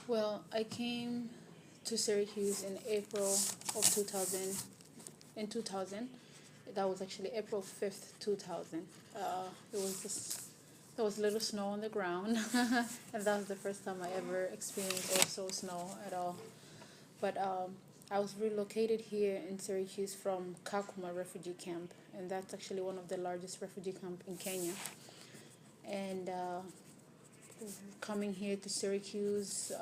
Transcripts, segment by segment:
Well, I came to Syracuse in April of 2000. In 2000, that was actually April 5th, 2000. It was just there was little snow on the ground, and that was the first time I ever experienced or saw snow at all. But I was relocated here in Syracuse from Kakuma refugee camp, and that's actually one of the largest refugee camp in Kenya. And coming here to Syracuse,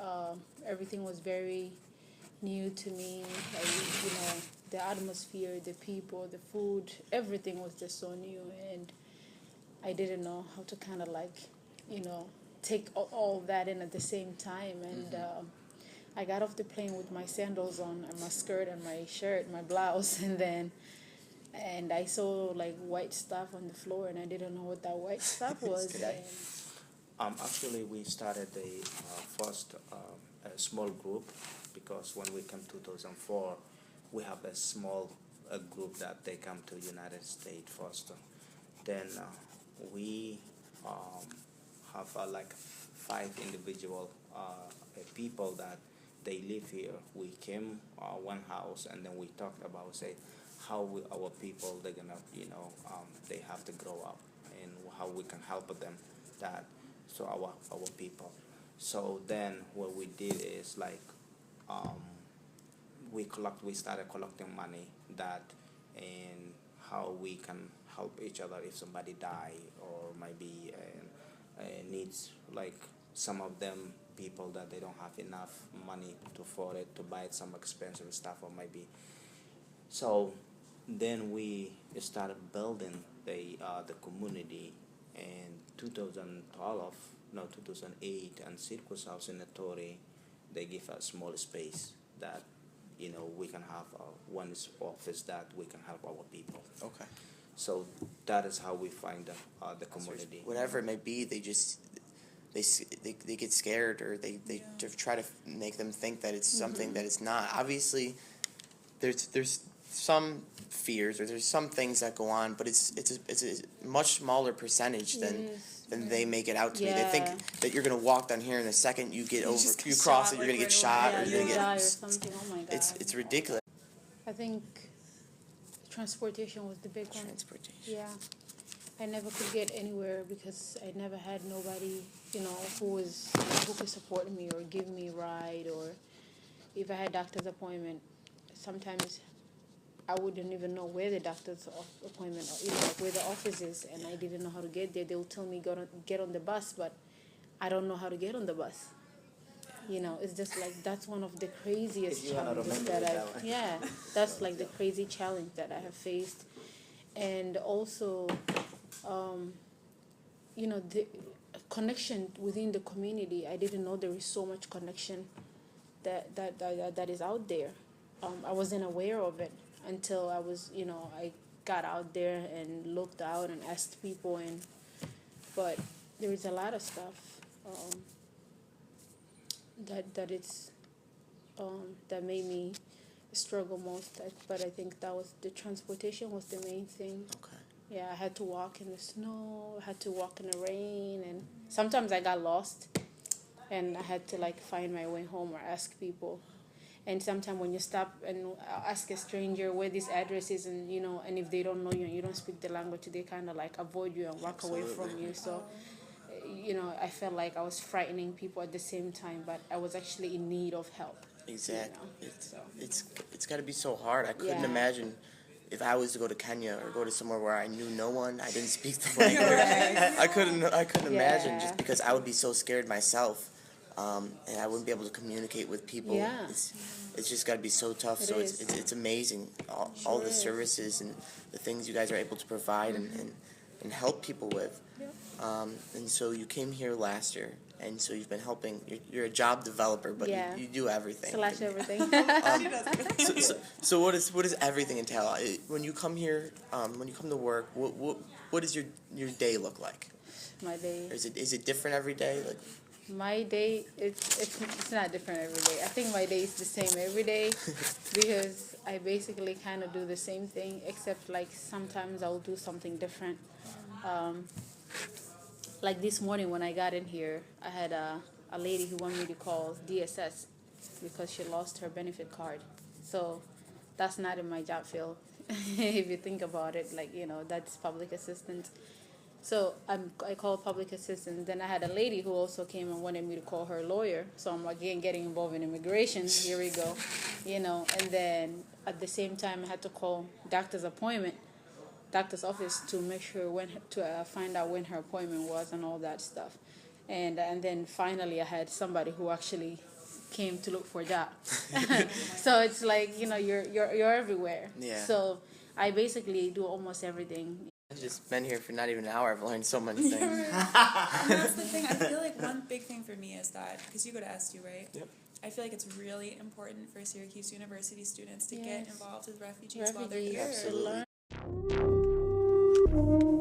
everything was very new to me. Like, the atmosphere, the people, the food, everything was just so new, and I didn't know how to kind of take all that in at the same time. And I got off the plane with my sandals on and my skirt and my shirt, my blouse, and I saw like white stuff on the floor, and I didn't know what that white stuff was. Actually, we started a first a small group because when we came 2004, we have a small group that they come to United States first. Then we have like five individual people that they live here. We came one house and then we talked about say how our people they're gonna they have to grow up and how we can help them that so our people. So then what we did is like we started collecting money that and how we can help each other if somebody die or maybe needs like some of them people that they don't have enough money to afford it to buy some expensive stuff or maybe so then we started building the community in 2012 no 2008 and Circus House in Ettore they give us small space that we can have one office that we can help our people. Okay. So that is how we find the community. Whatever it may be, they just they get scared or they try to make them think that it's something that it's not. Obviously, there's some fears or there's some things that go on, but it's a much smaller percentage than they make it out to be. They think that you're gonna walk down here and the second you cross it, you're gonna get shot or you're gonna die or something. Oh my God. It's ridiculous. I think transportation was the big one. Transportation. Yeah. I never could get anywhere because I never had nobody, who could support me or give me a ride, or if I had doctor's appointment, sometimes I wouldn't even know where the doctor's appointment, like where the office is, and I didn't know how to get there. They would tell me get on the bus, but I don't know how to get on the bus. It's just like that's one of the craziest challenges that's like the crazy challenge that I have faced, and also, the connection within the community. I didn't know there is so much connection that is out there. I wasn't aware of it until I got out there and looked out and asked people, but there is a lot of stuff that made me struggle most. But I think that was the transportation was the main thing. Okay. Yeah, I had to walk in the snow, I had to walk in the rain, and sometimes I got lost, and I had to find my way home or ask people. And sometimes when you stop and ask a stranger where this address is, and and if they don't know you and you don't speak the language, they kind of avoid you and walk away from you. So, I felt like I was frightening people at the same time, but I was actually in need of help. Exactly. It's got to be so hard. I couldn't imagine if I was to go to Kenya or go to somewhere where I knew no one, I didn't speak the language. I couldn't imagine just because I would be so scared myself. And I wouldn't be able to communicate with people. Yeah. It's just got to be so tough. It's amazing all the services and the things you guys are able to provide and help people with. Yep. And so you came here last year, and so you've been helping. You're a job developer, but you do everything. / everything. So what does everything entail? When you come here, when you come to work, what does your day look like? My day. Is it different every day? My day, it's not different every day. I think my day is the same every day because I basically kind of do the same thing, except sometimes I'll do something different. Like this morning when I got in here, I had a lady who wanted me to call DSS because she lost her benefit card. So that's not in my job field. If you think about it, like, that's public assistance. So I called public assistance. Then I had a lady who also came and wanted me to call her lawyer. So I'm again getting involved in immigration. Here we go, And then at the same time, I had to call doctor's office to make sure to find out when her appointment was and all that stuff. And then finally, I had somebody who actually came to look for a job. So it's like you're everywhere. Yeah. So I basically do almost everything. I've just been here for not even an hour. I've learned so many things. And that's the thing. I feel like one big thing for me is that, because you go to SU, right? Yep. I feel like it's really important for Syracuse University students to get Yes. involved with refugees while they're here. Absolutely. To learn.